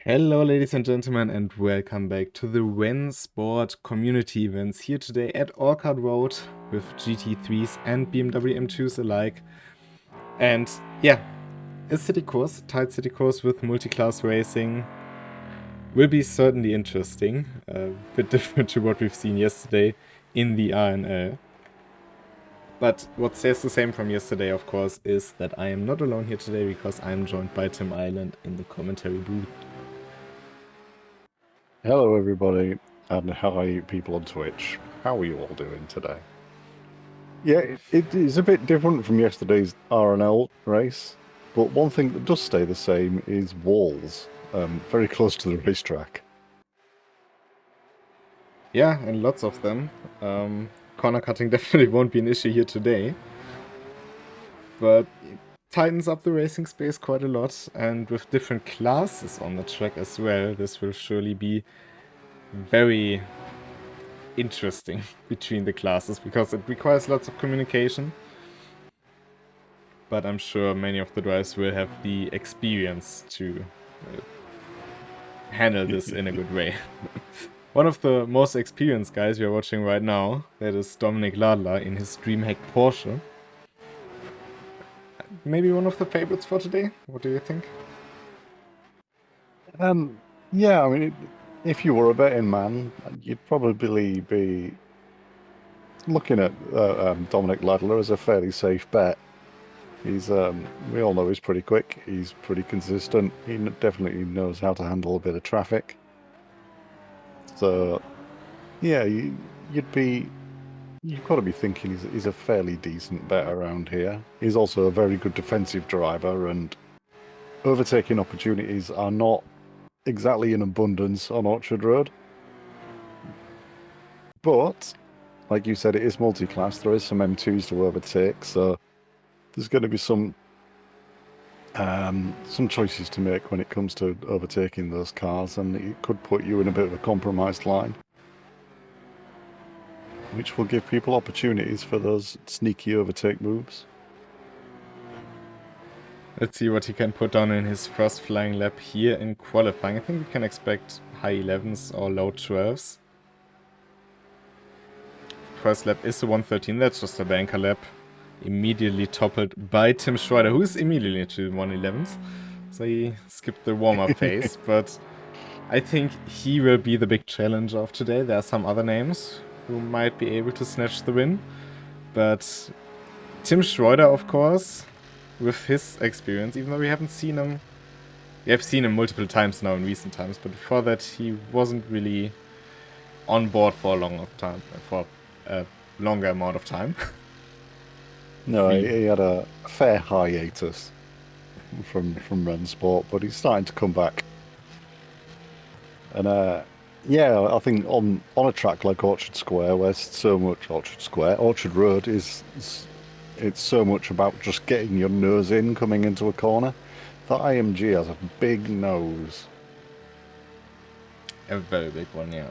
Hello, ladies and gentlemen, and welcome back to the RENNSPORT community events here today at Orchard Road with GT3s and BMW M2s alike. And yeah, a city course, tight city course with multi-class racing will be certainly interesting, a bit different to what we've seen yesterday in the RNL. But what stays the same from yesterday, of course, is that I am not alone here today because I'm joined by Tim Island in the commentary booth. Hello everybody, and hi people on Twitch. How are you all doing today? Yeah, it is a bit different from yesterday's RNL race, but one thing that does stay the same is walls, very close to the racetrack. Yeah, and lots of them. Corner cutting definitely won't be an issue here today. But it tightens up the racing space quite a lot, and with different classes on the track as well, this will surely be very interesting between the classes, because it requires lots of communication. But I'm sure many of the drivers will have the experience to handle this in a good way. One of the most experienced guys we are watching right now, that is Dominik Ladler in his DreamHack Porsche. Maybe one of the favorites for today? What do you think? Yeah, I mean, if you were a betting man, you'd probably be looking at Dominic Ladler as a fairly safe bet. He's, we all know he's pretty quick, he's pretty consistent, he definitely knows how to handle a bit of traffic. So, yeah, you've got to be thinking he's a fairly decent bet around here. He's also a very good defensive driver, and overtaking opportunities are not exactly in abundance on Orchard Road. But, like you said, it is multi-class. There is some M2s to overtake, so there's going to be some choices to make when it comes to overtaking those cars, and it could put you in a bit of a compromised line, which will give people opportunities for those sneaky overtake moves. Let's see what he can put down in his first flying lap here in qualifying. I think we can expect high 11s or low 12s. First lap is a 113, that's just a banker lap. Immediately toppled by Tim Schroeder, who is immediately to 111s. So he skipped the warm-up phase, but I think he will be the big challenger of today. There are some other names who might be able to snatch the win, but Tim Schroeder, of course, with his experience, even though we haven't seen him, we have seen him multiple times now in recent times, but before that he wasn't really on board for a longer amount of time. No, he had a fair hiatus from RENNSPORT, but he's starting to come back. And yeah, I think on a track like Orchard Square, where so much Orchard Road is it's so much about just getting your nose in coming into a corner. That IMG has a big nose. A very big one, yeah.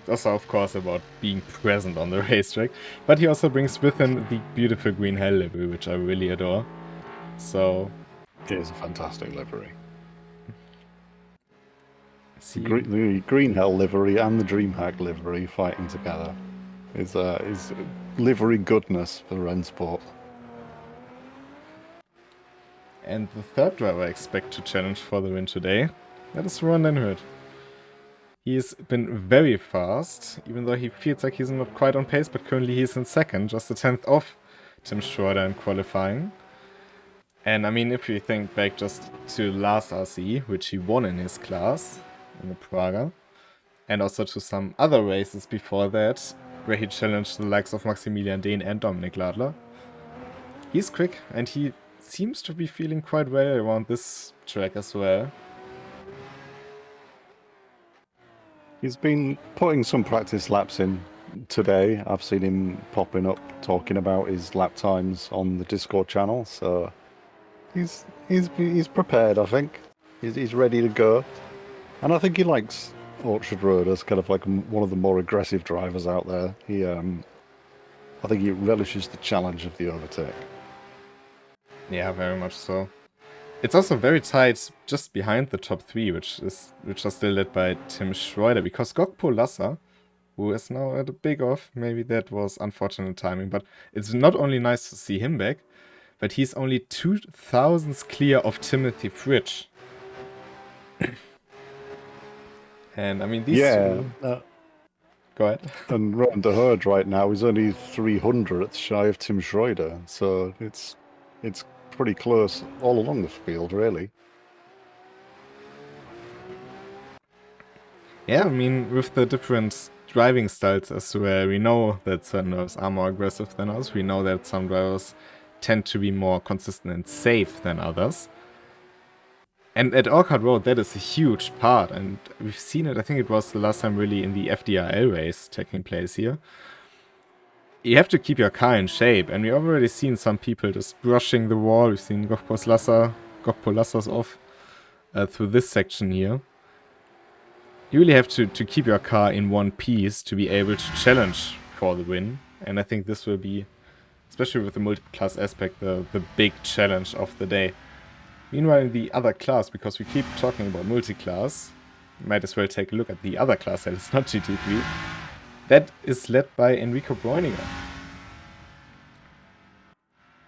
Also, of course, about being present on the racetrack, but he also brings with him the beautiful green hell livery, which I really adore. So it is a fantastic livery. See, the green hell livery and the DreamHack livery fighting together is livery goodness for RENNSPORT. And the third driver I expect to challenge for the win today, that is Ron Denhood. He's been very fast, even though he feels like he's not quite on pace, but currently he's in second, just a 10th off Tim Schroeder in qualifying. And I mean, if you think back just to last RC, which he won in his class, in the Praga, and also to some other races before that, where he challenged the likes of Maximilian Dehn and Dominik Ladler. He's quick, and he seems to be feeling quite well around this track as well. He's been putting some practice laps in today. I've seen him popping up talking about his lap times on the Discord channel, so he's prepared. I think he's ready to go, and I think he likes Orchard Road as kind of like one of the more aggressive drivers out there. I think he relishes the challenge of the overtake. Yeah, very much so. It's also very tight just behind the top 3, which are still led by Tim Schroeder, because Gokpo Lassa, who is now at a big off, maybe that was unfortunate timing, but it's not only nice to see him back, but he's only 2,000s clear of Timothy Fridge. And I mean, these two... Go ahead. And Ron de Herd right now is only 300th shy of Tim Schroeder, so it's pretty close all along the field, really. Yeah, I mean, with the different driving styles as well, we know that certain drivers are more aggressive than others. We know that some drivers tend to be more consistent and safe than others. And at Orchard Road, that is a huge part, and we've seen it, I think it was the last time really in the FDRL race taking place here. You have to keep your car in shape, and we've already seen some people just brushing the wall. We've seen Gokpo Lassa's off through this section here. You really have to keep your car in one piece to be able to challenge for the win, and I think this will be, especially with the multi-class aspect, the big challenge of the day. Meanwhile, in the other class, because we keep talking about multi-class, might as well take a look at the other class that is not GT3. That is led by Enrico Bräuninger.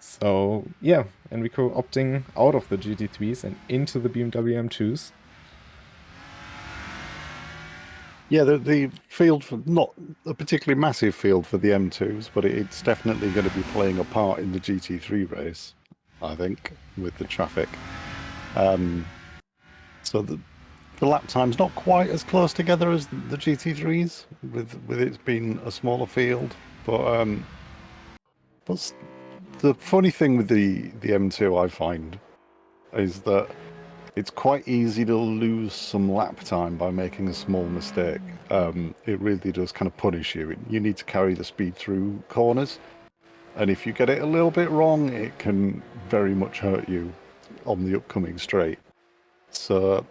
So, yeah, Enrico opting out of the GT3s and into the BMW M2s. Yeah, the field, for not a particularly massive field for the M2s, but it's definitely going to be playing a part in the GT3 race, I think, with the traffic. So the lap time's not quite as close together as the GT3s, with it being a smaller field. But the funny thing with the M2, I find, is that it's quite easy to lose some lap time by making a small mistake. It really does kind of punish you. You need to carry the speed through corners, and if you get it a little bit wrong, it can very much hurt you on the upcoming straight. So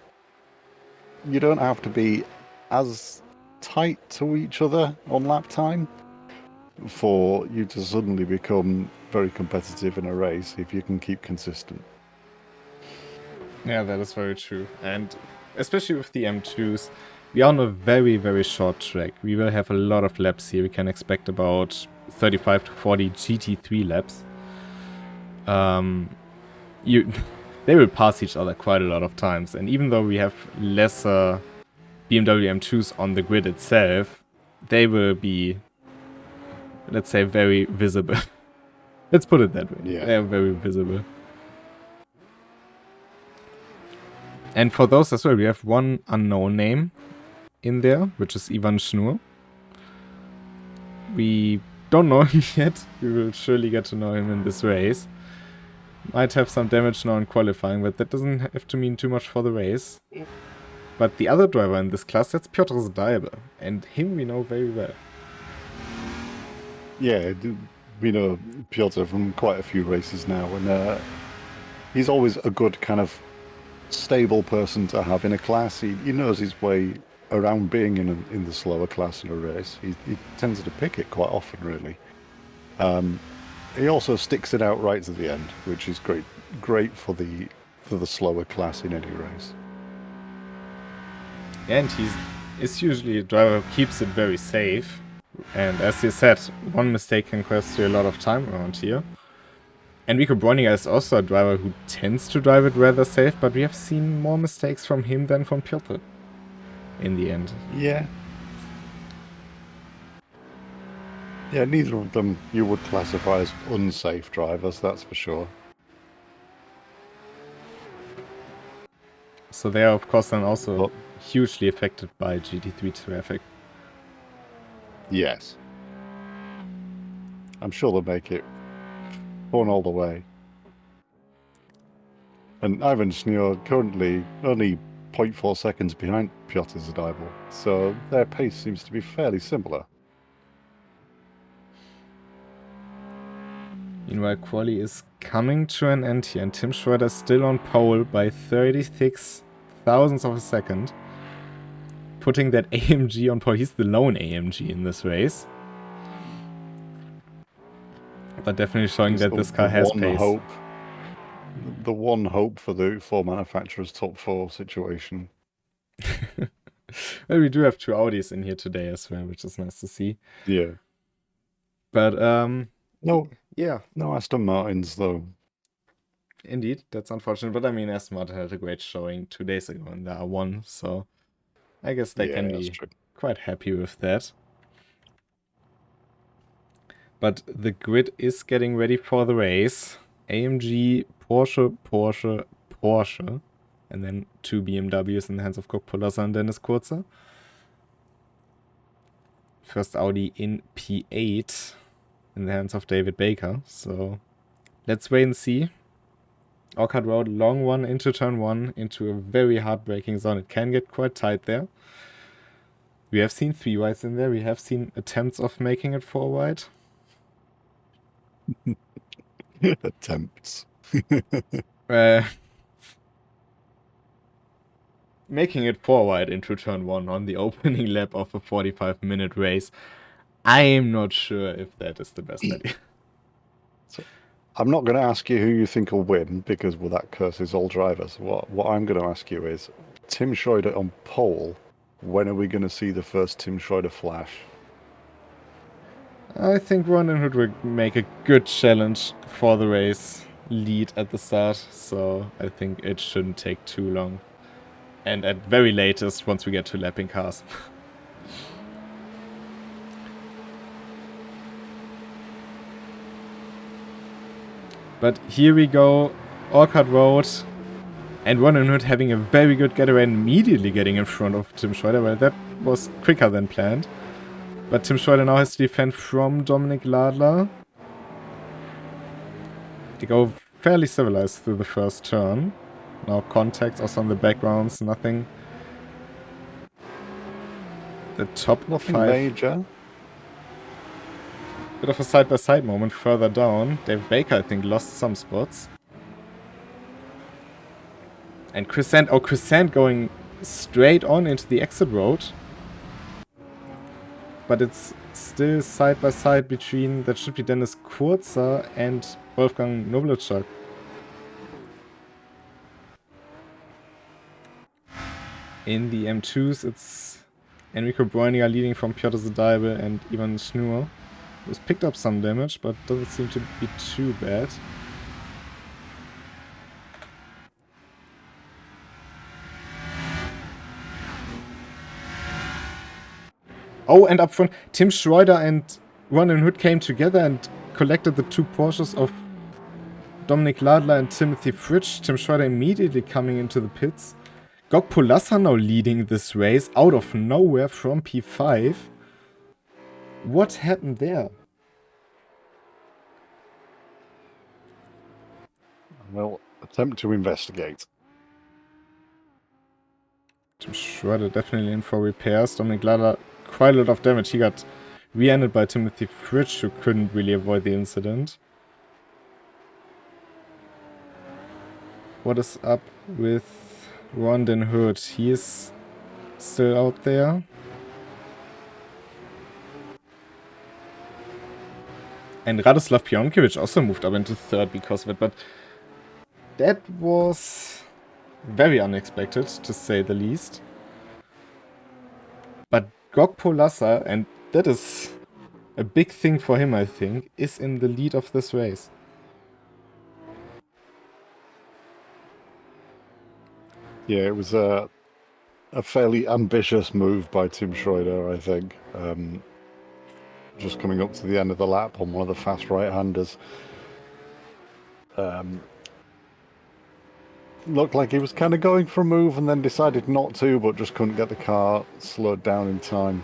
you don't have to be as tight to each other on lap time for you to suddenly become very competitive in a race if you can keep consistent. Yeah, that is very true. And especially with the M2s, we are on a very, very short track. We will have a lot of laps here. We can expect about 35 to 40 GT3 laps. They will pass each other quite a lot of times. And even though we have lesser BMW M2s on the grid itself, they will be, let's say, very visible. Let's put it that way. Yeah. They are very visible. And for those as well, we have one unknown name in there, which is Ivan Schnur. We don't know him yet. We will surely get to know him in this race. Might have some damage now in qualifying, but that doesn't have to mean too much for the race. But the other driver in this class, that's Piotr Zdajba, and him we know very well. Yeah, we know Piotr from quite a few races now, and he's always a good kind of stable person to have in a class. He knows his way around being in the slower class in a race. He tends to pick it quite often, really. He also sticks it out right to the end, which is great for the slower class in any race. And he's usually a driver who keeps it very safe. And as you said, one mistake can cost you a lot of time around here. Enrico Bräuninger is also a driver who tends to drive it rather safe, but we have seen more mistakes from him than from Piotr in the end. Yeah. Yeah, neither of them you would classify as unsafe drivers, that's for sure. So they are, of course, then also hugely affected by GT3 traffic. Yes. I'm sure they'll make it fun all the way. And Ivan Schnur currently only 0.4 seconds behind Piotr Zdajba, so their pace seems to be fairly similar. Meanwhile, quali is coming to an end here, and Tim Schroeder is still on pole by 36 thousandths of a second, putting that AMG on pole. He's the lone AMG in this race, but definitely showing that this car has pace. Hope. the one hope for the four manufacturers top four situation. Well, we do have two Audis in here today as well, which is nice to see. Yeah. But No, yeah, no Aston Martins though. indeed, that's unfortunate. But I mean, Aston Martin had a great showing 2 days ago in the R1, so I guess they can that's be true. quite happy with that. But the grid is getting ready for the race. AMG, Porsche, Porsche, Porsche. And then two BMWs in the hands of Gok Polasa and Dennis Kurzer. First Audi in P8 in the hands of David Baker. So let's wait and see. Orchard Road, long one into turn 1, into a very heartbreaking zone. It can get quite tight there. We have seen 3 wides in there. We have seen attempts of making it 4 wide. Attempts. Making it 4 wide into turn 1 on the opening lap of a 45-minute race. I'm not sure if that is the best idea. So, I'm not going to ask you who you think will win because well, that curses all drivers. What I'm going to ask you is Tim Schroeder on pole. When are we going to see the first Tim Schroeder flash? I think Ronan Hood will make a good challenge for the race lead at the start, so I think it shouldn't take too long. And at very latest, once we get to lapping cars. But here we go, Orchard Road, and Ronan Hood having a very good getaway and immediately getting in front of Tim Schroeder. Well, that was quicker than planned. But Tim Schroeder now has to defend from Dominic Ladler. They go fairly civilized through the first turn. No contacts, also on the backgrounds, nothing. The top Nothing 5. major. Bit of a side-by-side moment further down. David Baker, I think, lost some spots. And Crescent going straight on into the exit road. But it's still side-by-side between, that should be Dennis Kurzer and Wolfgang Noblicak. In the M2s, it's Enrico Bräuniger leading from Piotr Zadaibel and Ivan Schnur, who's picked up some damage, but doesn't seem to be too bad. Oh, and up front, Tim Schroeder and Ronan Hood came together and collected the 2 Porsches of Dominic Ladler and Timothy Fritsch. Tim Schroeder immediately coming into the pits. Gok Polasa now leading this race out of nowhere from P5. What happened there? Well, attempt to investigate. Tim Schroeder definitely in for repairs. Dominic Ladler, quite a lot of damage. He got re-ended by Timothy Fritsch, who couldn't really avoid the incident. What is up with Ronan Hood? He is still out there. And Radoslav Pionkiewicz also moved up into 3rd because of it, but that was very unexpected, to say the least. But Gok Polasa, and that is a big thing for him, I think, is in the lead of this race. Yeah, it was a fairly ambitious move by Tim Schroeder, I think. Just coming up to the end of the lap on one of the fast right-handers. Looked like he was kind of going for a move and then decided not to, but just couldn't get the car slowed down in time.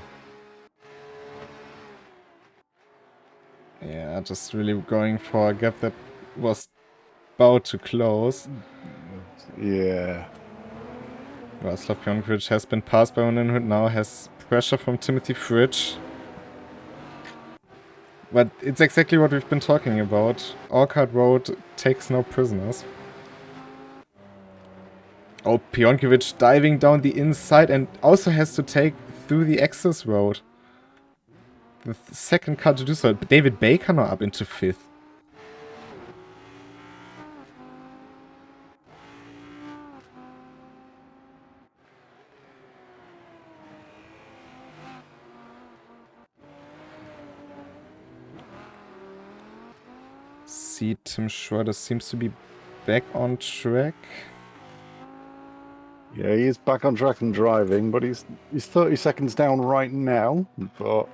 Yeah, just really going for a gap that was about to close. Yeah. Radoslav Pionkiewicz has been passed by Ronan Hood, now has pressure from Timothy Fritsch. But it's exactly what we've been talking about. Orchard Road takes no prisoners. Oh, Pionkiewicz diving down the inside and also has to take through the access road. The second car to do so. David Baker now up into 5th. see Tim Schroeder seems to be back on track. Yeah, he is back on track and driving, but he's 30 seconds down right now. But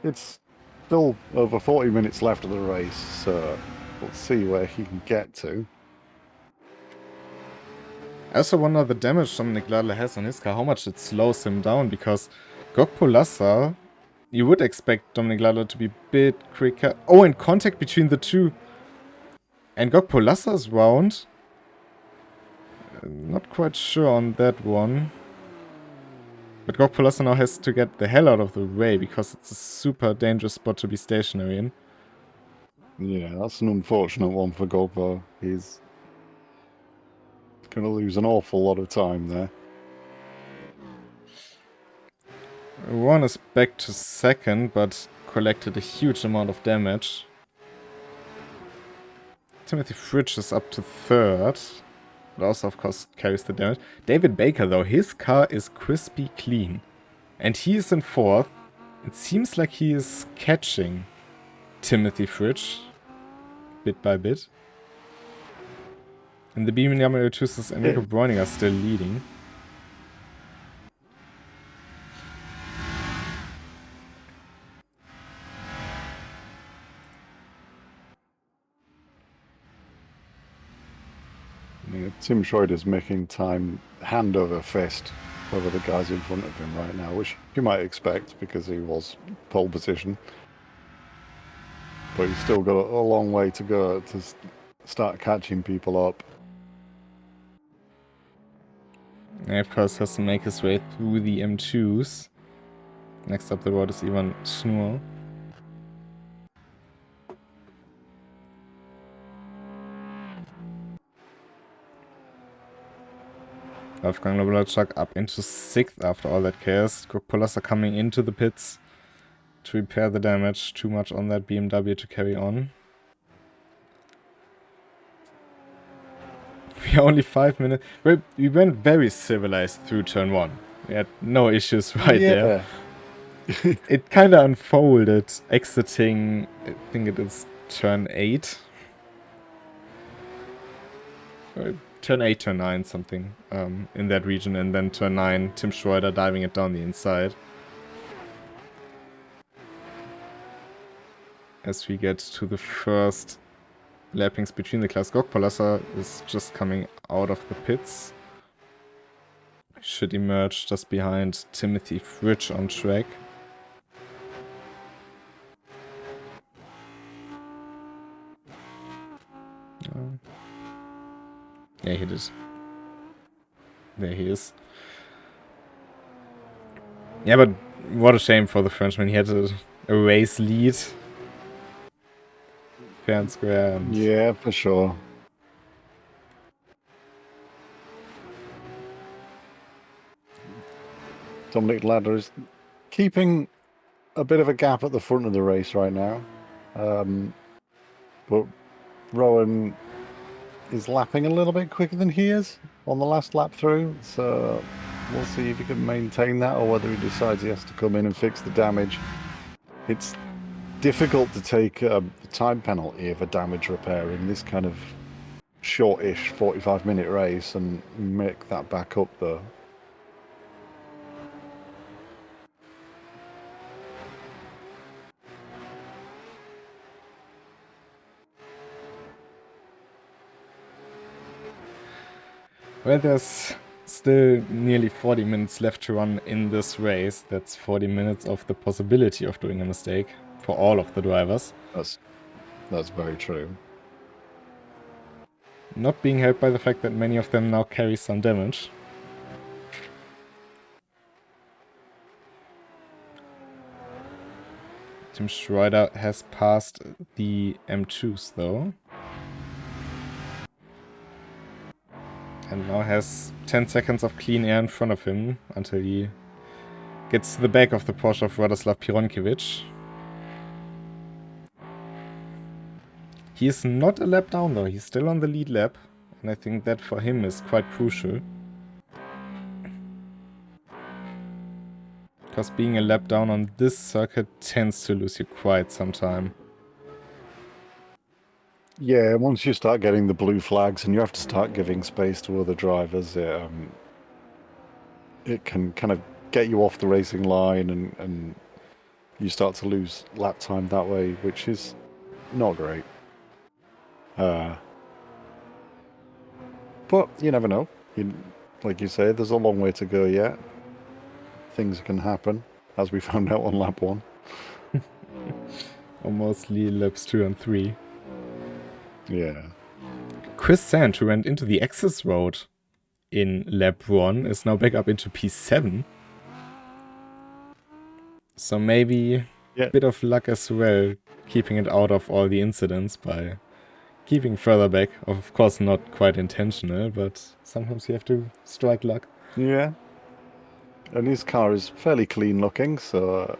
it's still over 40 minutes left of the race, so we'll see where he can get to. I also wonder the damage Dominic Ladler has on his car, how much it slows him down, because Gokpolasa, you would expect Dominic Ladler to be a bit quicker. Oh, and contact between the two. And Gokpolasa's round. Not quite sure on that one. But Gokpolasa now has to get the hell out of the way, because it's a super dangerous spot to be stationary in. Yeah, that's an unfortunate one for Gokpo. He's going to lose an awful lot of time there. Ron is back to second, but collected a huge amount of damage. Timothy Fridge is up to third. But also, of course, carries the damage. David Baker, though, his car is crispy clean. And he is in fourth. It seems like he is catching Timothy Fridge bit by bit. And the BMW 2s and Nico Breuning are still leading. Yeah, Tim Schroeder's making time hand over fist over the guys in front of him right now, which you might expect because he was pole position. But he's still got a long way to go to start catching people up. And of course has to make his way through the M2s. Next up the road is Ivan Schnur. Wolfgang Lobolachuk up into 6th after all that chaos. Gokpolasa coming into the pits to repair the damage. Too much on that BMW to carry on. We are only 5 minutes. Well, we went very civilized through turn 1. We had no issues right there. It kind of unfolded exiting, I think it is turn 8. Turn 8, turn 9, something in that region, and then turn 9, Tim Schroeder diving it down the inside. As we get to the first lappings between the class. Gokpolasa is just coming out of the pits. Should emerge just behind Timothy Fridge on track. Yeah, he did. There he is. Yeah, but what a shame for the Frenchman. He had a race lead. Fair and square. And yeah, for sure. Dominic Ladler is keeping a bit of a gap at the front of the race right now. But Rowan is lapping a little bit quicker than he is on the last lap through, so we'll see if he can maintain that or whether he decides he has to come in and fix the damage. It's difficult to take the time penalty of a damage repair in this kind of shortish 45-minute race and make that back up though. well, there's still nearly 40 minutes left to run in this race. That's 40 minutes of the possibility of doing a mistake for all of the drivers. That's very true. Not being helped by the fact that many of them now carry some damage. Tim Schroeder has passed the M2s though. And now has 10 seconds of clean air in front of him until he gets to the back of the Porsche of Radoslav Pironkiewicz. He is not a lap down though, he's still on the lead lap. And I think that for him is quite crucial. Because being a lap down on this circuit tends to lose you quite some time. Yeah, once you start getting the blue flags and you have to start giving space to other drivers, it can kind of get you off the racing line and you start to lose lap time that way, which is not great. But you never know. Like you say, there's a long way to go yet. Things can happen, as we found out on lap 1. Or mostly laps 2 and 3. Yeah. Chris Sand, who went into the access road in lap 1, is now back up into P7. So maybe a bit of luck as well, keeping it out of all the incidents by keeping further back. Of course not quite intentional, but sometimes you have to strike luck. Yeah. And his car is fairly clean looking, so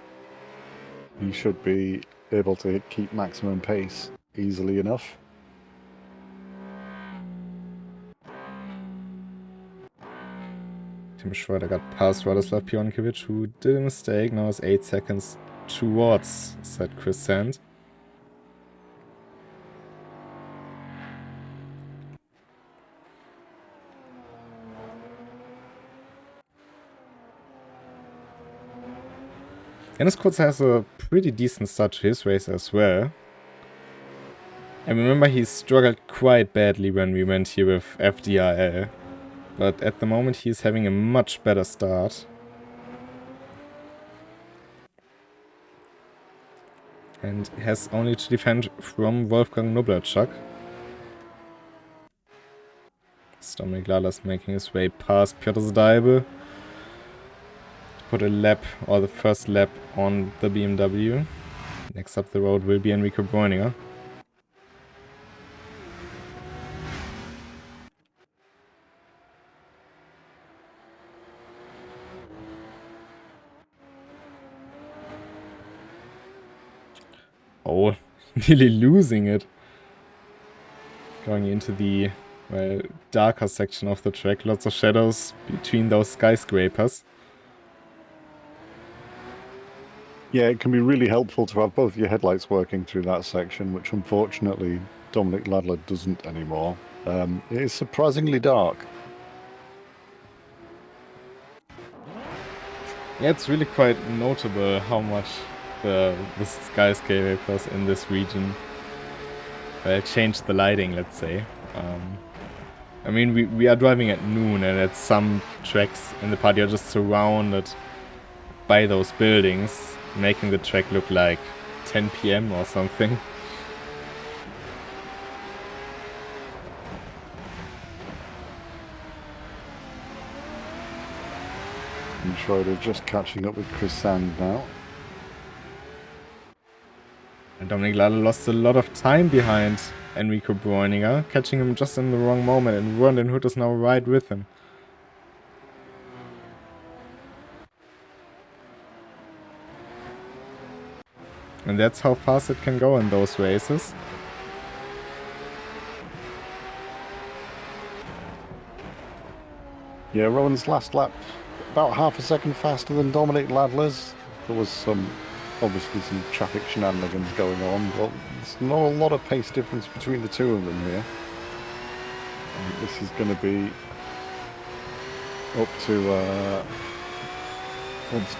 he should be able to keep maximum pace easily enough. Tim Schroeder got past Radoslav Pionkovic, who did a mistake. Now it's 8 seconds towards, said Chris Sand. Dennis Kurz has a pretty decent start to his race as well. I remember he struggled quite badly when we went here with FDRL. But at the moment he's having a much better start. And has only to defend from Wolfgang Noblarczak. Dominik Lalas making his way past Piotr Zdajbe. Put a lap, or the first lap, on the BMW. Next up the road will be Enrico Bräuninger. Oh, nearly losing it. Going into the, well, darker section of the track. Lots of shadows between those skyscrapers. Yeah, it can be really helpful to have both your headlights working through that section, which unfortunately Dominik Ladler doesn't anymore. It is surprisingly dark. Yeah, it's really quite notable how much the skyscrapers in this region changed the lighting, let's say. I mean, we are driving at noon, and at some tracks in the park you're just surrounded by those buildings, making the track look like 10 PM or something. And Schroeder just catching up with Chris Sand now. And Dominik Ladler lost a lot of time behind Enrico Bräuninger, catching him just in the wrong moment, and Vernon Hood is now right with him. And that's how fast it can go in those races. Yeah, Rowan's last lap about half a second faster than Dominik Ladler's. There was obviously some traffic shenanigans going on, but there's not a lot of pace difference between the two of them here. And this is going to be up to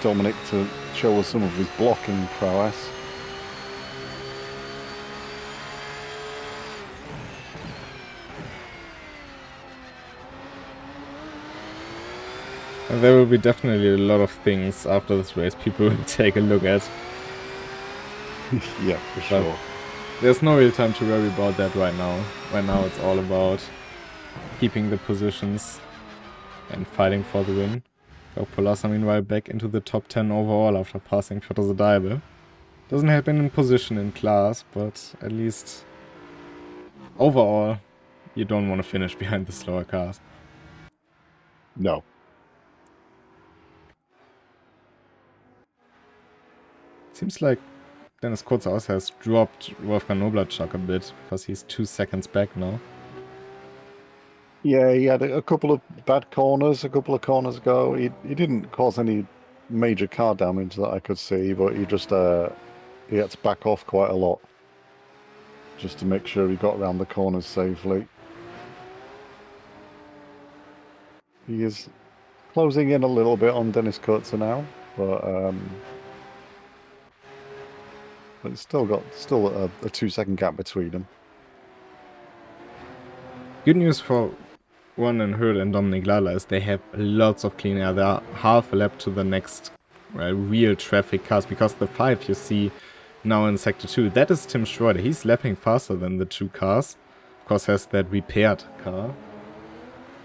Dominik to show us some of his blocking prowess. And there will be definitely a lot of things after this race people will take a look at. Yeah, for sure. There's no real time to worry about that right now. Right now it's all about keeping the positions and fighting for the win. Polasa meanwhile back into the top 10 overall after passing Piotr Zdajbe. Doesn't help in position in class, but at least overall you don't want to finish behind the slower cars. No. Seems like Dennis Kurzaus has dropped Wolfgang Noblarczak a bit, because he's 2 seconds back now. Yeah, he had a couple of bad corners a couple of corners ago. He didn't cause any major car damage that I could see, but he just he had to back off quite a lot. just to make sure he got around the corners safely. He is closing in a little bit on Dennis Coates now, but it's still got a 2-second gap between them. Good news for Ronan Hurd and Dominic Lala is they have lots of clean air. They are half a lap to the next real traffic cars, because the 5 you see now in Sector 2, that is Tim Schroeder. He's lapping faster than the 2 cars. Of course, has that repaired car.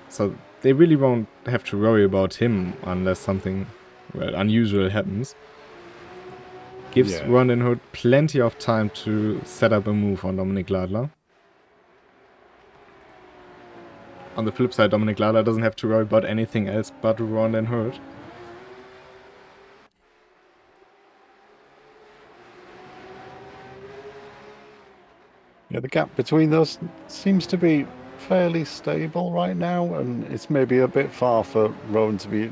So they really won't have to worry about him unless something unusual happens. Gives Ronan Hood plenty of time to set up a move on Dominic Ladler. On the flip side, Dominic Ladler doesn't have to worry about anything else but Ronan Hood. Yeah, the gap between those seems to be fairly stable right now, and it's maybe a bit far for Rowan to be,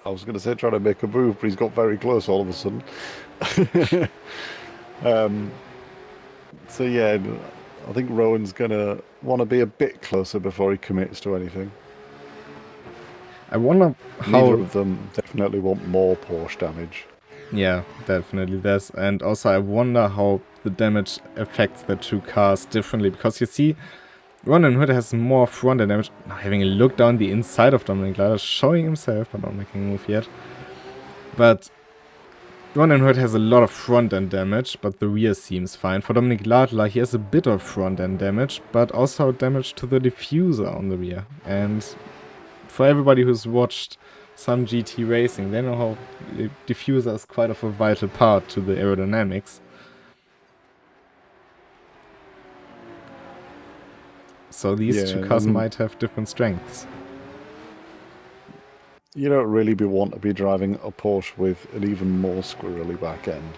I was going to say trying to make a move, but he's got very close all of a sudden. So yeah, I think Rowan's going to want to be a bit closer before he commits to anything. I wonder how... Neither of them definitely want more Porsche damage. Yeah, definitely does. And also I wonder how the damage affects the 2 cars differently, because you see Ronan Hood has more front end damage. Now having a look down the inside of Dominic Ladler, showing himself but not making a move yet. But Ronan Hood has a lot of front end damage, but the rear seems fine. For Dominic Ladler, he has a bit of front end damage, but also damage to the diffuser on the rear. And for everybody who's watched some GT racing, they know how the diffuser is quite of a vital part to the aerodynamics. So these 2 cars might have different strengths. You don't really want to be driving a Porsche with an even more squirrely back end.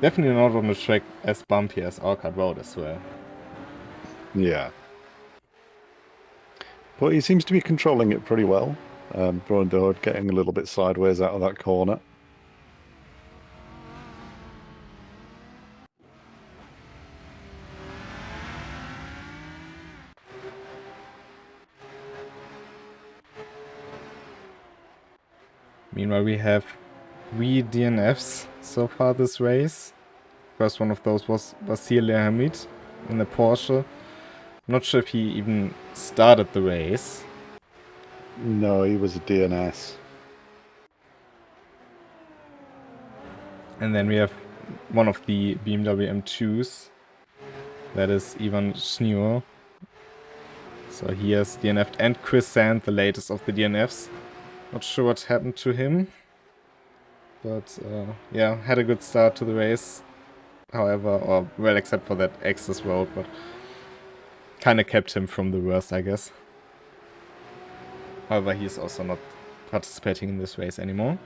Definitely not on a track as bumpy as Orchard Road as well. Yeah. But he seems to be controlling it pretty well. Rowan Hood getting a little bit sideways out of that corner. Meanwhile, we have 3 DNFs so far this race. First one of those was Vasile Hamid in the Porsche. Not sure if he even started the race. No, he was a DNS. And then we have one of the BMW M2s. That is Ivan Schnur. So he has DNF'd. And Chris Sand, the latest of the DNFs. Not sure what happened to him. But yeah, had a good start to the race. However, or well, except for that access road, but kind of kept him from the worst, I guess. However, he's also not participating in this race anymore.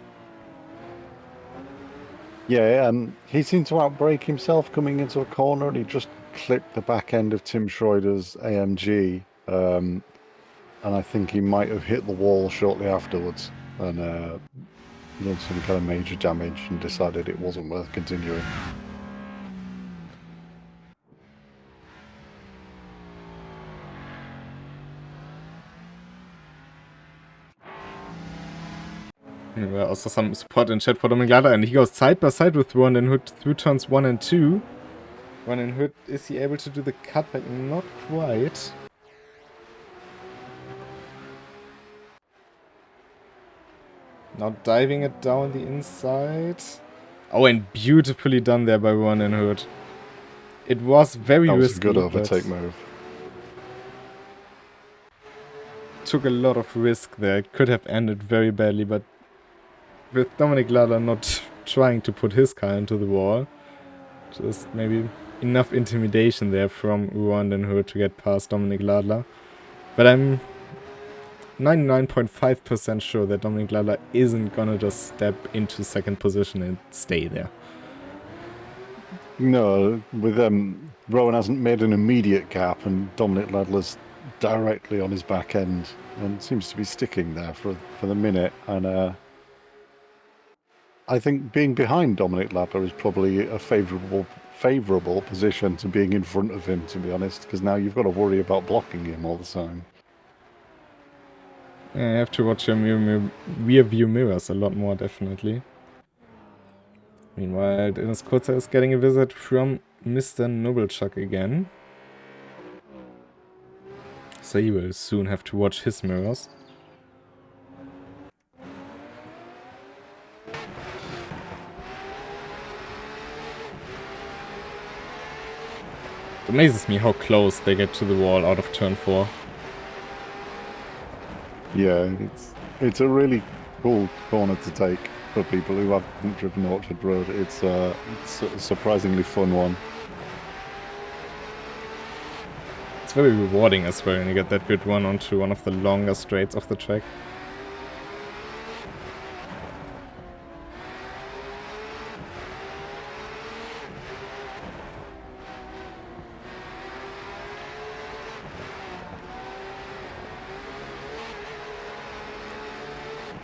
Yeah, he seemed to outbrake himself coming into a corner, and he just clipped the back end of Tim Schroeder's AMG. And I think he might have hit the wall shortly afterwards and done some kind of major damage and decided it wasn't worth continuing. There were also some support in chat for Dominic Ladler, and he goes side by side with Ronan Hood through turns 1 and 2. Ronan Hood, is he able to do the cutback? Not quite. Now diving it down the inside. Oh, and beautifully done there by Ronan Hood. It was very risky. That was a good overtake move. Took a lot of risk there. It could have ended very badly, but with Dominic Ladler not trying to put his car into the wall, just maybe enough intimidation there from Ronan Hood to get past Dominic Ladler. But I'm 99.5% sure that Dominic Ladler isn't gonna just step into second position and stay there. No, with Rowan hasn't made an immediate gap, and Dominic Ladler's directly on his back end and seems to be sticking there for the minute. And I think being behind Dominic Ladler is probably a favourable position to being in front of him, to be honest, because now you've got to worry about blocking him all the time. Yeah, I have to watch your rear view mirrors a lot more, definitely. Meanwhile, Dennis Kurzer is getting a visit from Mr. Noblechuck again. So he will soon have to watch his mirrors. It amazes me how close they get to the wall out of turn 4. Yeah, it's a really cool corner to take for people who haven't driven Orchard Road. It's a surprisingly fun one. It's very rewarding as well when you get that good one onto one of the longer straights of the track.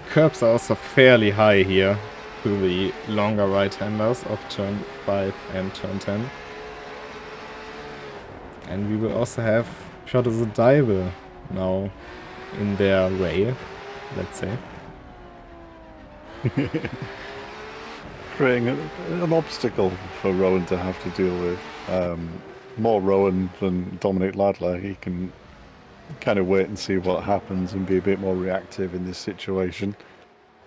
Curbs are also fairly high here to the longer right-handers of turn 5 and turn 10. And we will also have Piotr Zadaibe now in their way, let's say. Creating an obstacle for Rowan to have to deal with. More Rowan than Dominic Ladler. He can kind of wait and see what happens and be a bit more reactive in this situation.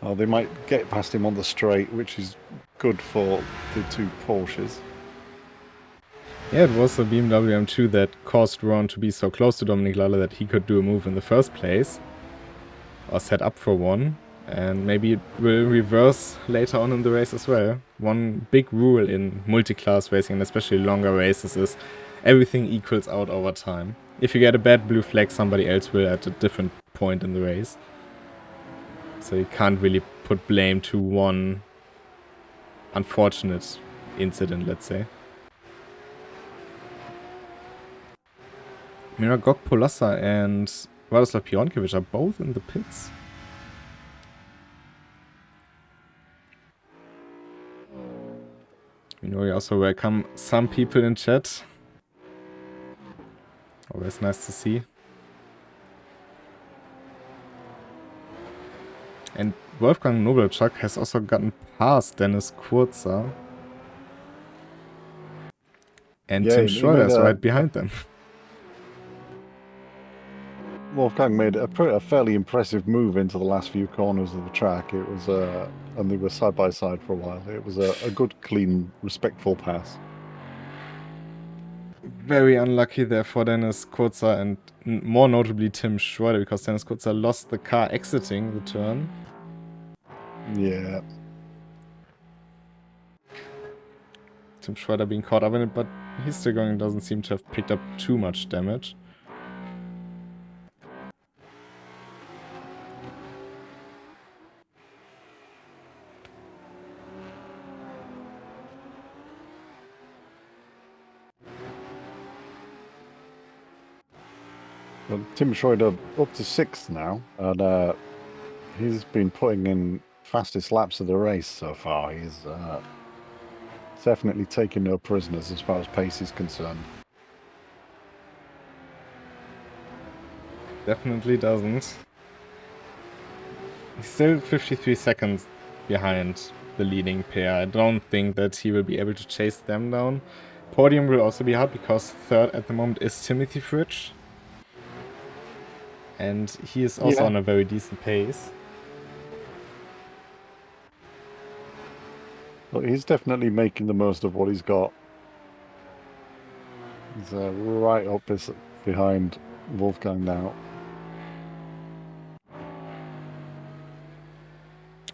They might get past him on the straight, which is good for the two Porsches. Yeah, it was the BMW M2 that caused Ron to be so close to Dominic Ladler that he could do a move in the first place. Or set up for one. And maybe it will reverse later on in the race as well. One big rule in multi-class racing, and especially longer races, is everything equals out over time. If you get a bad blue flag, somebody else will at a different point in the race. So you can't really put blame to one unfortunate incident, let's say. Miragok Polassa and Radoslav Pionkiewicz are both in the pits. We also welcome some people in chat. Always nice to see. And Wolfgang Nobelchuk has also gotten past Dennis Kurzer. And Yeah, Tim Schroeder is right behind them. Wolfgang made a fairly impressive move into the last few corners of the track. It was and they were side by side for a while. It was a good, clean, respectful pass. Very unlucky there for Dennis Kurzer and more notably Tim Schroeder, because Dennis Kurzer lost the car exiting the turn. Yeah. Tim Schroeder being caught up in it, but he's still going, doesn't seem to have picked up too much damage. Well, Tim Schroeder up to 6th now, and he's been putting in fastest laps of the race so far. He's definitely taking no prisoners as far as pace is concerned. Definitely doesn't. He's still 53 seconds behind the leading pair. I don't think that he will be able to chase them down. Podium will also be hard because 3rd at the moment is Timothy Fridge. And he is also on a very decent pace. Well, he's definitely making the most of what he's got. He's right up behind Wolfgang now.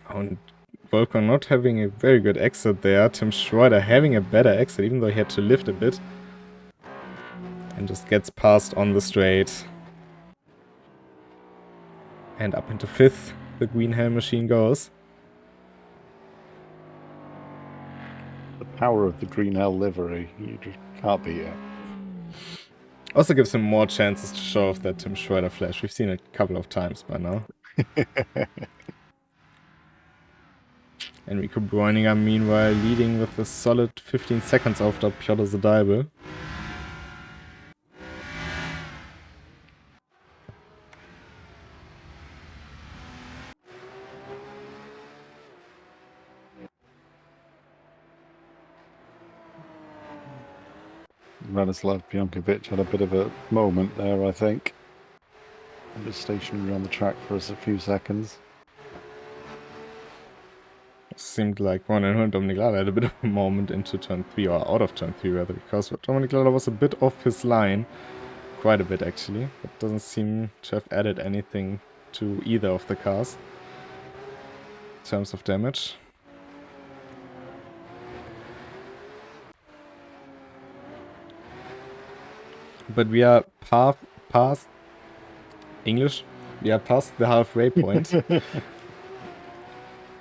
And Wolfgang not having a very good exit there. Tim Schroeder having a better exit, even though he had to lift a bit. And just gets past on the straight. And up into 5th, the green helm machine goes. The power of the green hell livery, you just can't beat it. Also gives him more chances to show off that Tim Schroeder flash. We've seen it a couple of times by now. Enrico Bräuninger meanwhile leading with a solid 15 seconds after Piotr Zadaibe. Radislav Pionkovic had a bit of a moment there, I think. He was stationary on the track for us a few seconds. Seemed like Ron and Dominic Lala had a bit of a moment into turn 3, or out of turn 3 rather, because Dominic Lala was a bit off his line. Quite a bit actually, but doesn't seem to have added anything to either of the cars in terms of damage. But we are past English. We are past the halfway point.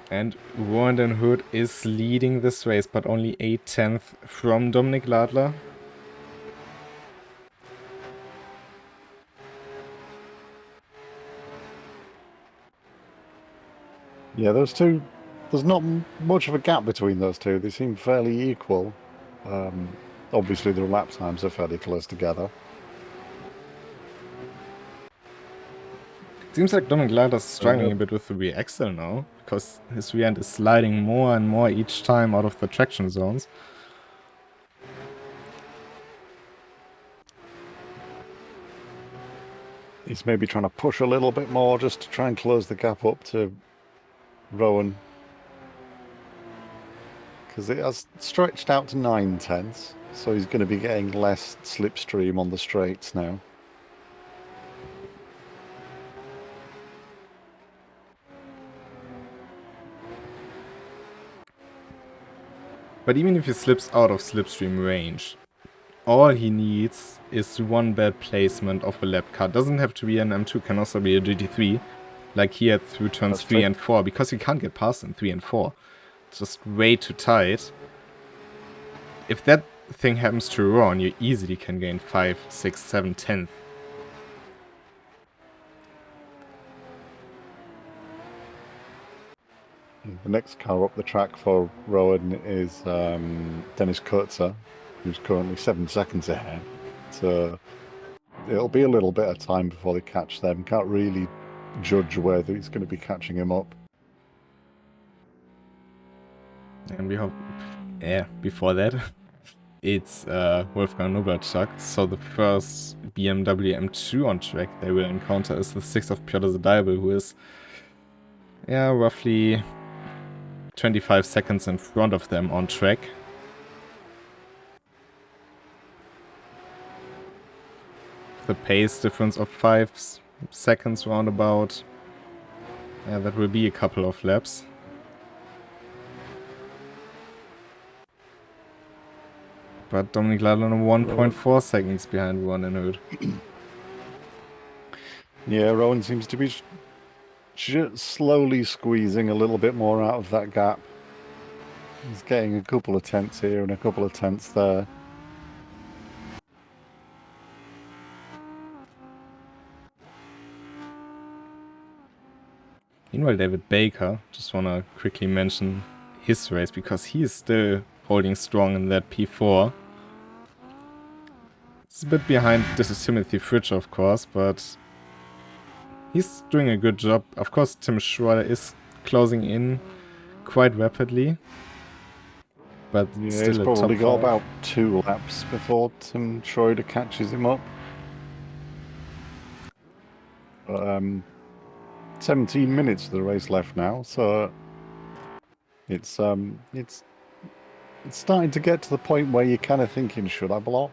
And Rowan Hood is leading this race, but only 8/10 from Dominic Ladler. Yeah, those two, there's not much of a gap between those two. They seem fairly equal. Obviously, their lap times are fairly close together. It seems like Dominic Ladler's struggling a bit with the rear axle now, because his rear end is sliding more and more each time out of the traction zones. He's maybe trying to push a little bit more just to try and close the gap up to Rowan. Because it has stretched out to 9/10, so he's going to be getting less slipstream on the straights now. But even if he slips out of slipstream range, all he needs is one bad placement of a lap car. Doesn't have to be an M2, can also be a GT3, like he had through turns 3 and 4, because he can't get past in 3 and 4. It's just way too tight. If that thing happens to Ron, you easily can gain 5, 6, 7, 10th. The next car up the track for Rowan is Dennis Kurtzer, who's currently 7 seconds ahead. So it'll be a little bit of time before they catch them. Can't really judge whether he's going to be catching him up. And we hope, yeah, before that, it's Wolfgang Nobelchuk. So the first BMW M2 on track they will encounter is the 6th of Piotr Zadaibe, who is, yeah, roughly 25 seconds in front of them on track. The pace difference of 5 seconds roundabout. Yeah, that will be a couple of laps. But Dominic Ladler 1.4 seconds behind Ron and Hood. Yeah, Rowan seems to be slowly squeezing a little bit more out of that gap. He's getting a couple of tenths here and a couple of tenths there. Meanwhile, David Baker, just want to quickly mention his race, because he is still holding strong in that P4. It's a bit behind, this is Timothy Fritsch, of course, but he's doing a good job. Of course, Tim Schroeder is closing in quite rapidly, but yeah, still he's probably got 5. about 2 laps before Tim Schroeder catches him up. But 17 minutes of the race left now, so it's starting to get to the point where you're kind of thinking, should I block?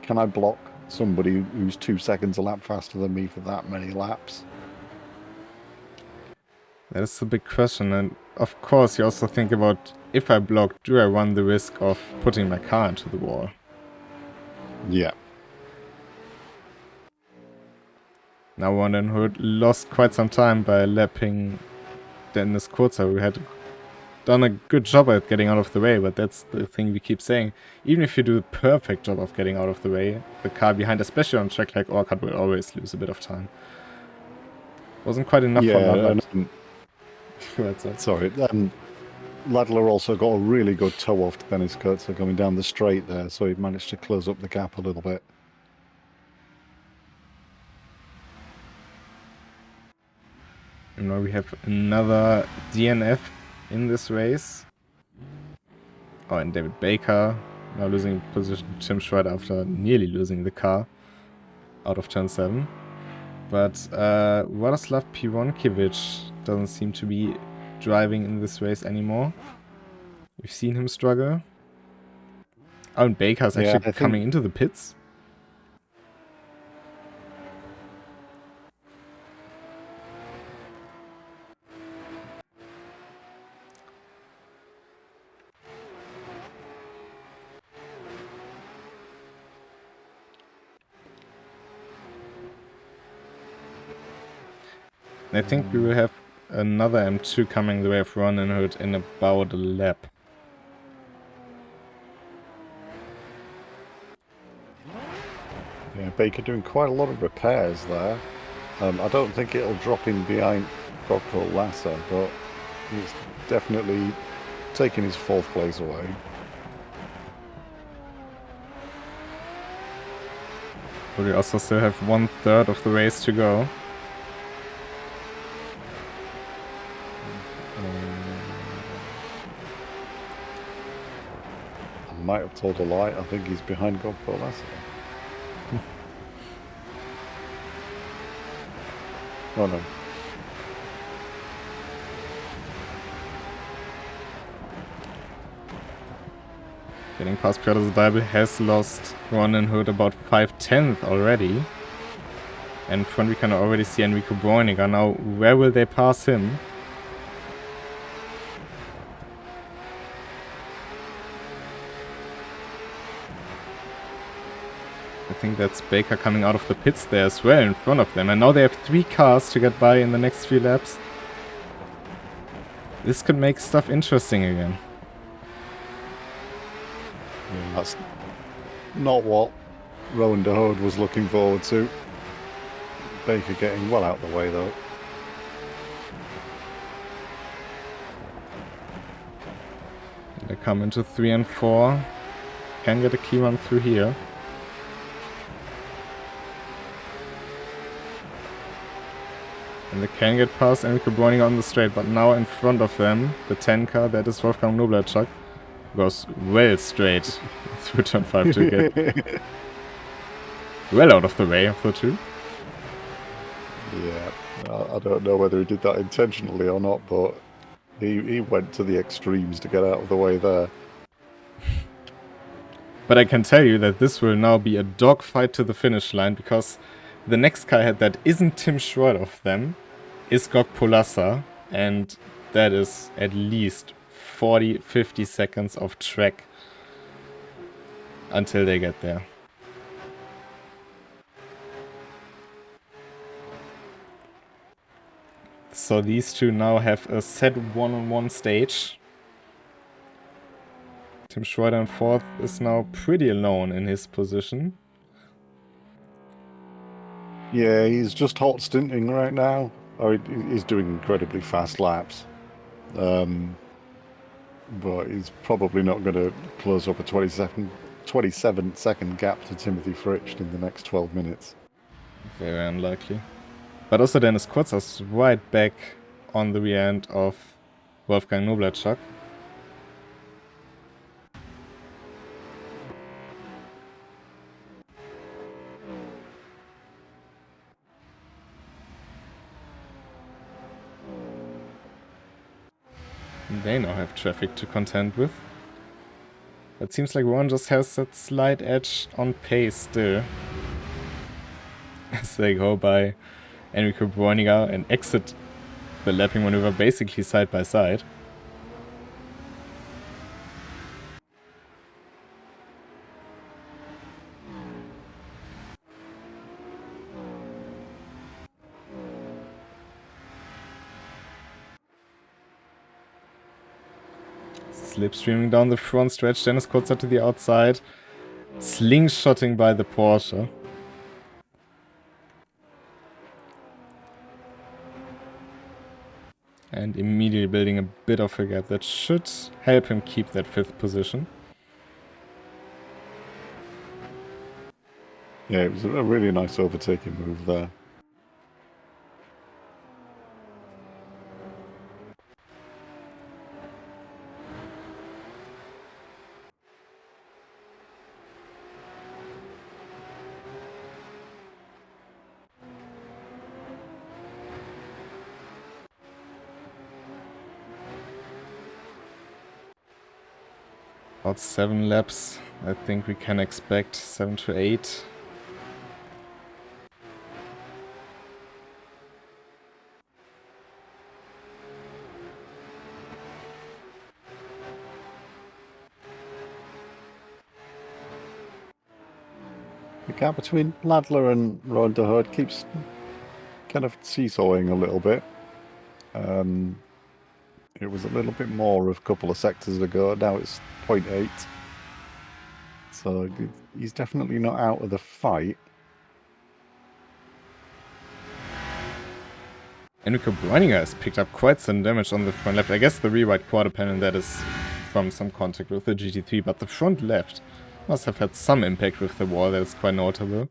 Can I block somebody who's 2 seconds a lap faster than me for that many laps? That is a big question, and of course you also think about, if I block, do I run the risk of putting my car into the wall? Yeah. Now Ron and Hood lost quite some time by lapping Dennis Kurtzer, who had done a good job at getting out of the way, but that's the thing we keep saying. Even if you do a perfect job of getting out of the way, the car behind, especially on track like Orchard, will always lose a bit of time. Wasn't quite enough for Ladler. What's up? Sorry. Ladler also got a really good toe off to Dennis Kurtzer coming down the straight there, so he managed to close up the gap a little bit. And now we have another DNF in this race. Oh, and David Baker now losing position to Tim Schreider after nearly losing the car out of turn 7. But Radoslav Pironkiewicz doesn't seem to be driving in this race anymore. We've seen him struggle. Oh, and Baker's actually coming into the pits. I think we will have another M2 coming the way of Ron and Hood in about a lap. Yeah, Baker doing quite a lot of repairs there. I don't think it'll drop him behind Godfrey Lasser, but he's definitely taking his 4th place away. But we also still have 1/3 of the race to go. I might have told a lie. I think he's behind Godfrey Lasser. Oh no. Getting past Piotr Zadybel has lost Ron and Hood about 5/10 already. And in front we can already see Enrico Bräuniger. Now, where will they pass him? I think that's Baker coming out of the pits there as well in front of them. And now they have 3 cars to get by in the next few laps. This could make stuff interesting again. Yeah, that's not what Rowan de Hood was looking forward to. Baker getting well out of the way though. They come into 3 and 4. Can get a key run through here. And they can get past Enrico Bräuniger on the straight, but now in front of them, the 10 car, that is Wolfgang Noblerchuk, goes well straight through turn 5 to get well out of the way of the 2. Yeah, I don't know whether he did that intentionally or not, but he went to the extremes to get out of the way there. But I can tell you that this will now be a dogfight to the finish line, because the next car ahead that isn't Tim Schroeder of them is Gok Polassa, and that is at least 40-50 seconds of track until they get there. So these two now have a set one-on-one stage. Tim Schroeder in 4th is now pretty alone in his position. Yeah, he's just hot stinting right now. Oh, he's doing incredibly fast laps. But he's probably not going to close up a 27-second gap to Timothy Fritsch in the next 12 minutes. Very unlikely. But also Dennis Kurzer's right back on the rear end of Wolfgang Noblerchuk. They now have traffic to contend with. It seems like Ron just has that slight edge on pace still. As they go by Enrico Bräuniger and exit the lapping maneuver basically side by side. Slipstreaming down the front stretch, Dennis Kurzer to the outside. Slingshotting by the Porsche. and immediately building a bit of a gap that should help him keep that 5th position. Yeah, it was a really nice overtaking move there. About 7 laps, I think we can expect 7 to 8. The gap between Ladler and Ronderhood keeps kind of seesawing a little bit. It was a little bit more a couple of sectors ago. Now it's 0.8. So he's definitely not out of the fight. Enrico Bräuninger has picked up quite some damage on the front left. I guess the rear right quarter panel, that is from some contact with the GT3, but the front left must have had some impact with the wall. That is quite notable.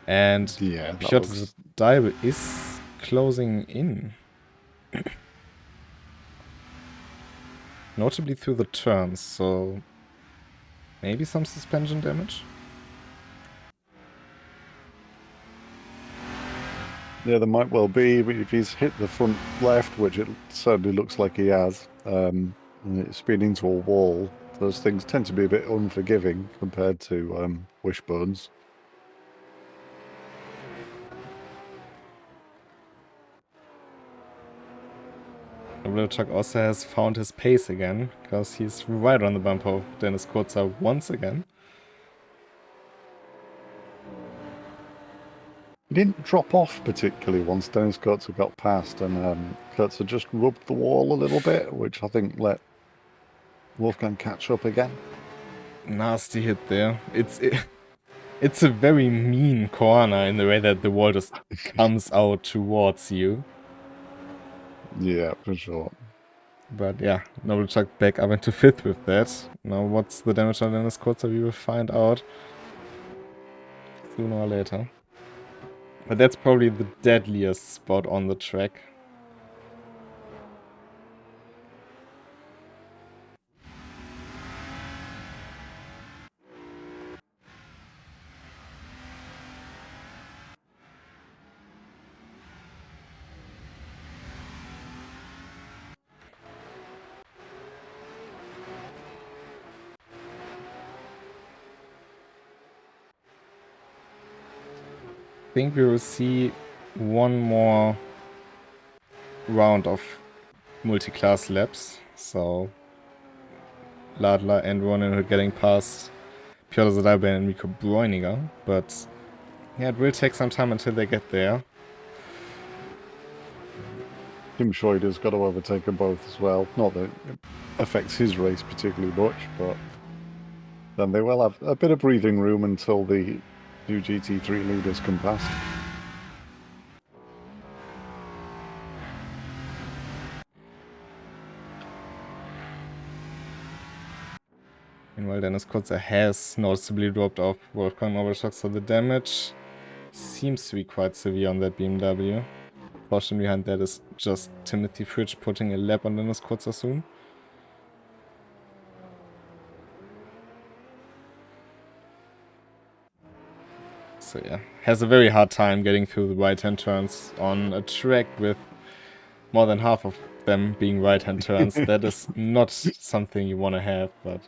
And yeah, Piotr Dial is closing in. Notably through the turns, so maybe some suspension damage? Yeah, there might well be, but if he's hit the front left, which it certainly looks like he has, and it's been into a wall, those things tend to be a bit unforgiving compared to wishbones. Logitech also has found his pace again, because he's right on the bumper of Dennis Kurzer once again. He didn't drop off particularly once Dennis Kurzer got past, and Kurzer just rubbed the wall a little bit, which I think let Wolfgang catch up again. Nasty hit there. It's a very mean corner in the way that the wall just comes out towards you. Yeah, for sure. But yeah, Novelchuk back up into 5th with that. Now what's the damage on Dennis Kurzer, we will find out sooner or later. But that's probably the deadliest spot on the track. I think we will see one more round of multi-class laps. So Ladler and Ronan are getting past Piotr Zadalbe and Enrico Bräuninger. But yeah, it will take some time until they get there. Tim Schroeder's got to overtake them both as well. Not that it affects his race particularly much, but then they will have a bit of breathing room until the new GT3 leaders come past. Meanwhile, Dennis Kurzer has noticeably dropped off Wolfgang Novelchuk, so the damage seems to be quite severe on that BMW. Caution behind that is just Timothy Fridge putting a lap on Dennis Kurzer soon. So yeah, has a very hard time getting through the right-hand turns on a track with more than half of them being right-hand turns. That is not something you want to have, but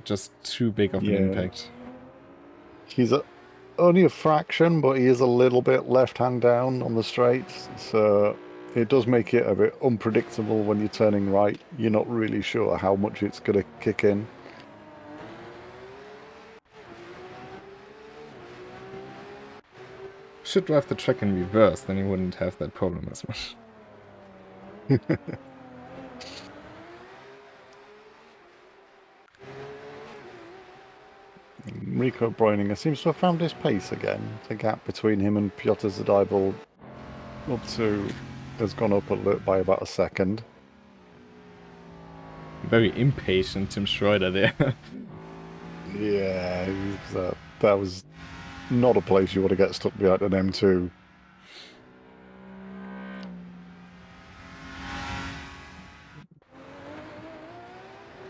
just too big of an impact. He's only a fraction, but he is a little bit left-hand down on the straights, so it does make it a bit unpredictable when you're turning right. You're not really sure how much it's going to kick in. Should drive the track in reverse, then you wouldn't have that problem as much. Enrico Bräuninger seems to have found his pace again. The gap between him and Piotr Zadybal has gone up by about a second. Very impatient Tim Schroeder there. Yeah, that was not a place you want to get stuck behind an M2.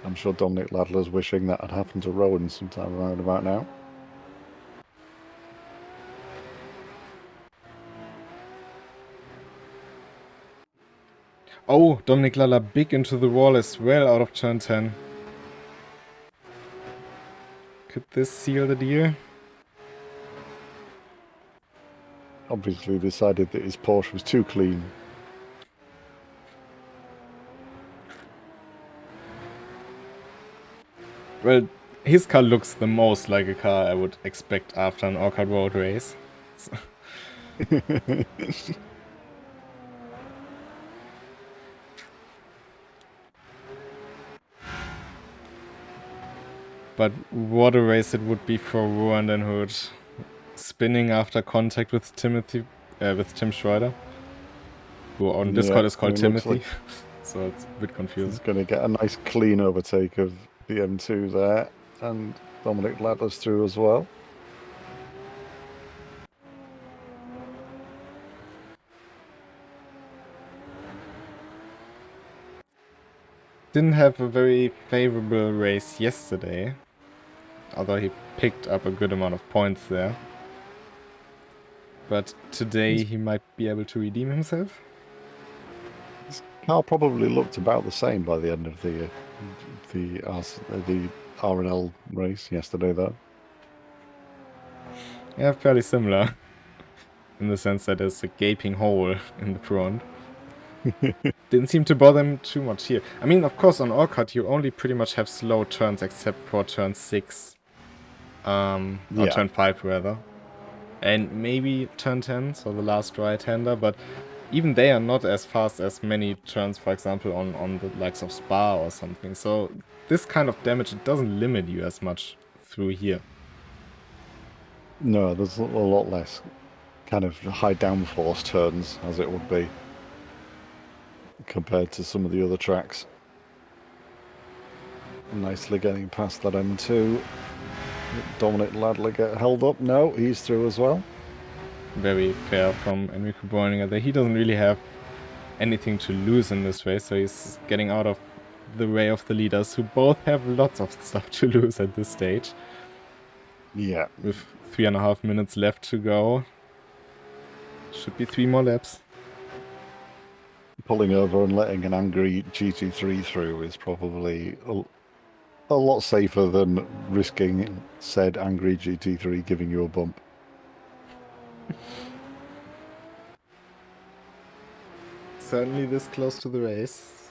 I'm sure Dominic Ladler's wishing that had happened to Rowan sometime around about now. Oh, Dominic Ladler big into the wall as well out of turn 10. Could this seal the deal? Obviously decided that his Porsche was too clean. Well, his car looks the most like a car I would expect after an awkward road race. But what a race it would be for Rowan and Hood. Spinning after contact with Tim Schroeder, who on Discord is called Timothy. So it's a bit confusing. He's going to get a nice clean overtake of the M2 there, and Dominic Ladler's through as well. Didn't have a very favorable race yesterday, although he picked up a good amount of points there. But today he might be able to redeem himself. His car probably looked about the same by the end of the RNL race yesterday, though. Yeah, fairly similar. In the sense that there's a gaping hole in the front. Didn't seem to bother him too much here. I mean, of course, on Orcut you only pretty much have slow turns except for turn 6. Or turn 5 rather. And maybe turn 10, so the last right-hander, but even they are not as fast as many turns, for example, on the likes of Spa or something. So this kind of damage, it doesn't limit you as much through here. No, there's a lot less kind of high downforce turns, as it would be, compared to some of the other tracks. Nicely getting past that M2. Dominic Ladler get held up? No, he's through as well. Very fair from Enrico Bräuninger there. He doesn't really have anything to lose in this race, so he's getting out of the way of the leaders, who both have lots of stuff to lose at this stage. Yeah. With 3.5 minutes left to go. Should be 3 more laps. Pulling over and letting an angry GT3 through is probably a lot safer than risking said angry GT3 giving you a bump. Certainly this close to the race.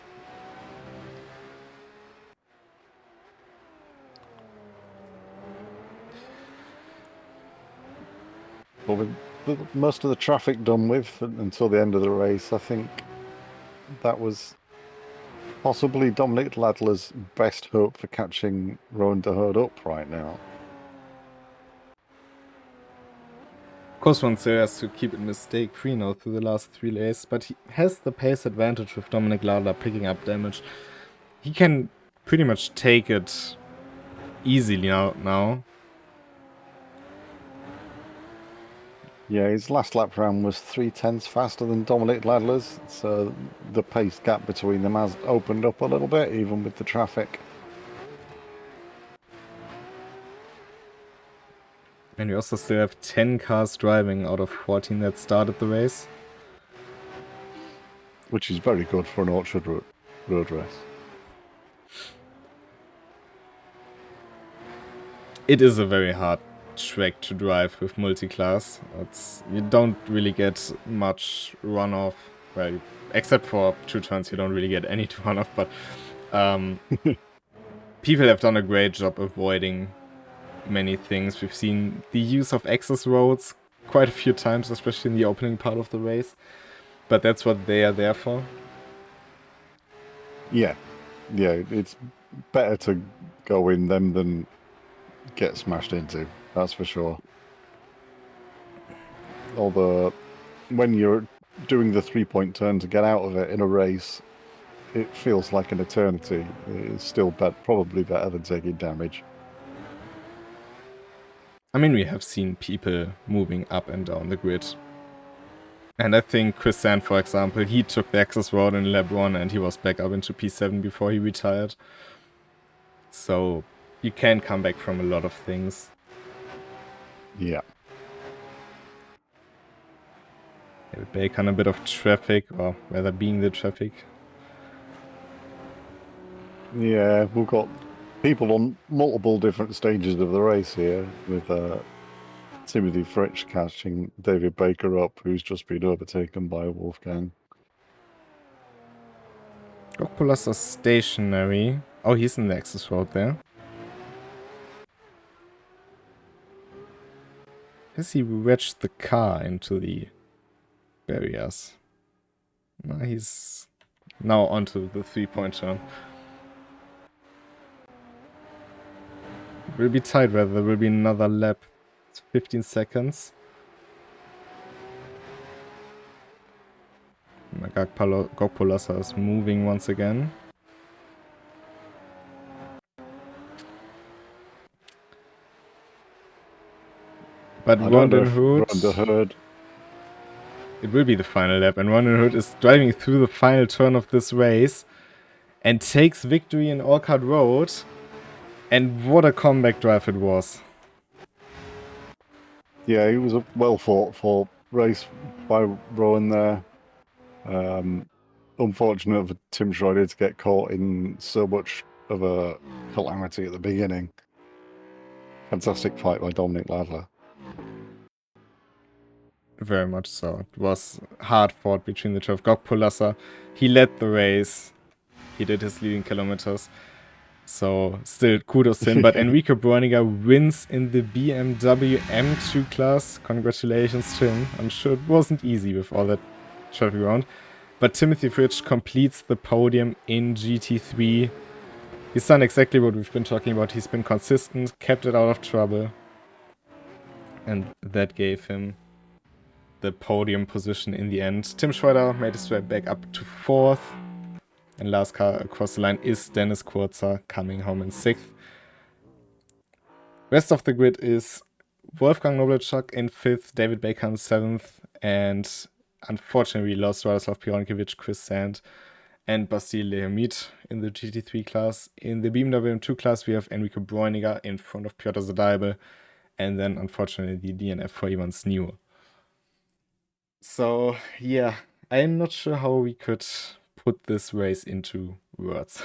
But with most of the traffic done with until the end of the race, I think that was possibly Dominic Ladler's best hope for catching Rowan de Herd up right now. Of course, one still has to keep it mistake-free now through the last 3 races, but he has the pace advantage with Dominic Ladler picking up damage. He can pretty much take it easily now. Yeah, his last lap round was 0.3 faster than Dominic Ladler's, so the pace gap between them has opened up a little bit, even with the traffic. And we also still have 10 cars driving out of 14 that started the race. Which is very good for an Orchard road race. It is a very hard track to drive with multi-class. You don't really get much runoff. Well, except for 2 turns, you don't really get any runoff. But people have done a great job avoiding many things. We've seen the use of access roads quite a few times, especially in the opening part of the race. But that's what they are there for. Yeah, it's better to go in them than get smashed into, that's for sure. Although when you're doing the 3-point turn to get out of it in a race, it feels like an eternity. It's still probably better than taking damage. I mean, we have seen people moving up and down the grid. And I think Krystall, for example, he took the access route in lap 1 and he was back up into P7 before he retired. So you can come back from a lot of things. Yeah. David Bacon, a bit of traffic, or rather being the traffic. Yeah, we've got people on multiple different stages of the race here, with Timothy Fritsch catching David Baker up, who's just been overtaken by Wolfgang. Gokpulas are stationary. Oh, he's in the access road there. Has he wedged the car into the barriers? No, he's now onto the 3-point turn. It will be tight whether there will be another lap. It's 15 seconds. Gokpulasa is moving once again. But Rondon Hood, it will be the final lap, and Rondon Hood is driving through the final turn of this race and takes victory in Orchard Road. And what a comeback drive it was. Yeah, it was a well fought for race by Rowan there. Unfortunate for Tim Schroeder to get caught in so much of a calamity at the beginning. Fantastic fight by Dominic Ladler. Very much so. It was hard fought between the two of Gokpulasa. He led the race. He did his leading kilometers. So still kudos to him. But Enrico Brueniger wins in the BMW M2 class. Congratulations to him. I'm sure it wasn't easy with all that traffic around. But Timothy Fritsch completes the podium in GT3. He's done exactly what we've been talking about. He's been consistent, kept it out of trouble. And that gave him the podium position in the end. Tim Schroeder made his way back up to 4th. And last car across the line is Dennis Kurzer, coming home in 6th. Rest of the grid is Wolfgang Nobletschak in 5th, David Baker in 7th, and unfortunately we lost Radoslav Pironkiewicz, Chris Sand, and Bastille Lehomit in the GT3 class. In the BMW M2 class we have Enrico Brueniger in front of Piotr Zadaibe, and then unfortunately the DNF for Ivan Snew. So yeah, I'm not sure how we could put this race into words.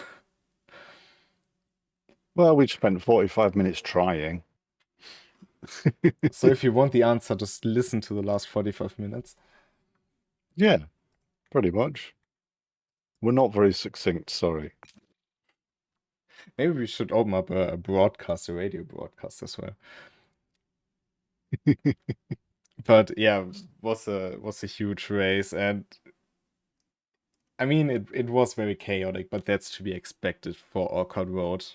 Well, we spent 45 minutes trying. So if you want the answer, just listen to the last 45 minutes. Yeah, pretty much. We're not very succinct, sorry. Maybe we should open up a broadcast, a radio broadcast as well. But yeah, was a huge race, and I mean it was very chaotic, but that's to be expected for Orchard Road.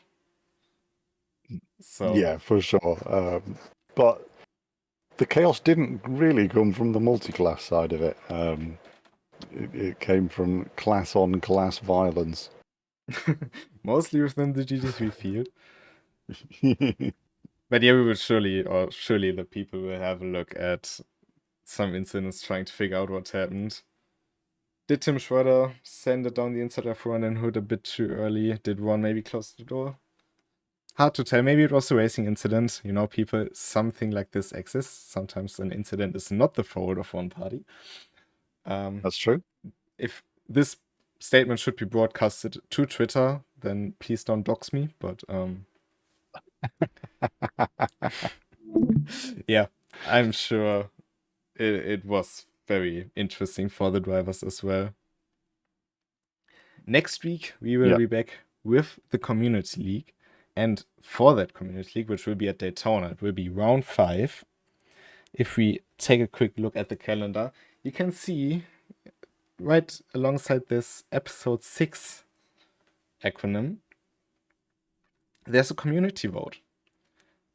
So yeah, for sure. But the chaos didn't really come from the multi-class side of it. It came from class-on-class violence. mostly within the GT3 field. But yeah, we will surely the people will have a look at some incidents trying to figure out what happened. Did Tim Schroeder send it down the inside of Ron and Hood a bit too early? Did Ron maybe close the door? Hard to tell. Maybe it was a racing incident. You know, people, something like this exists. Sometimes an incident is not the fault of one party. That's true. If this statement should be broadcasted to Twitter, then please don't dox me. But yeah, I'm sure it was very interesting for the drivers as well. Next week, we will be back with the Community League. And for that Community League, which will be at Daytona, it will be round 5. If we take a quick look at the calendar, you can see right alongside this episode 6 acronym, there's a community vote.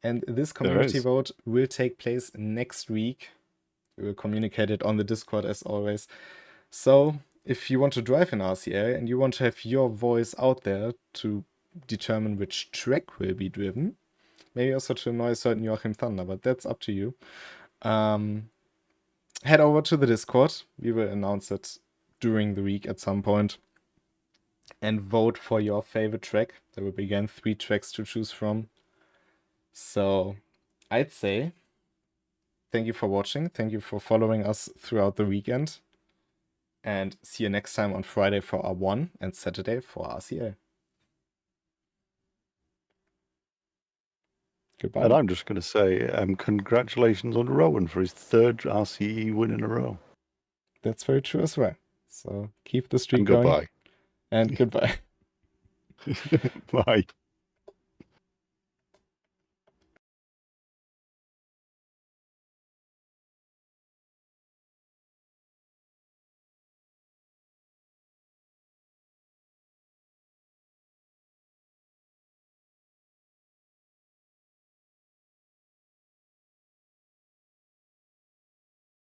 And this community vote will take place next week, We will communicate it on the Discord as always. So if you want to drive an RCA and you want to have your voice out there to determine which track will be driven, maybe also to annoy a certain Joachim Thunder, but that's up to you. Head over to the Discord. We will announce it during the week at some point. And vote for your favorite track. There will be again 3 tracks to choose from. So I'd say thank you for watching. Thank you for following us throughout the weekend. And see you next time on Friday for R1 and Saturday for RCA. Goodbye. And I'm just going to say congratulations on Rowan for his 3rd RCE win in a row. That's very true as well. So keep the streak And going. goodbye. And goodbye. Bye.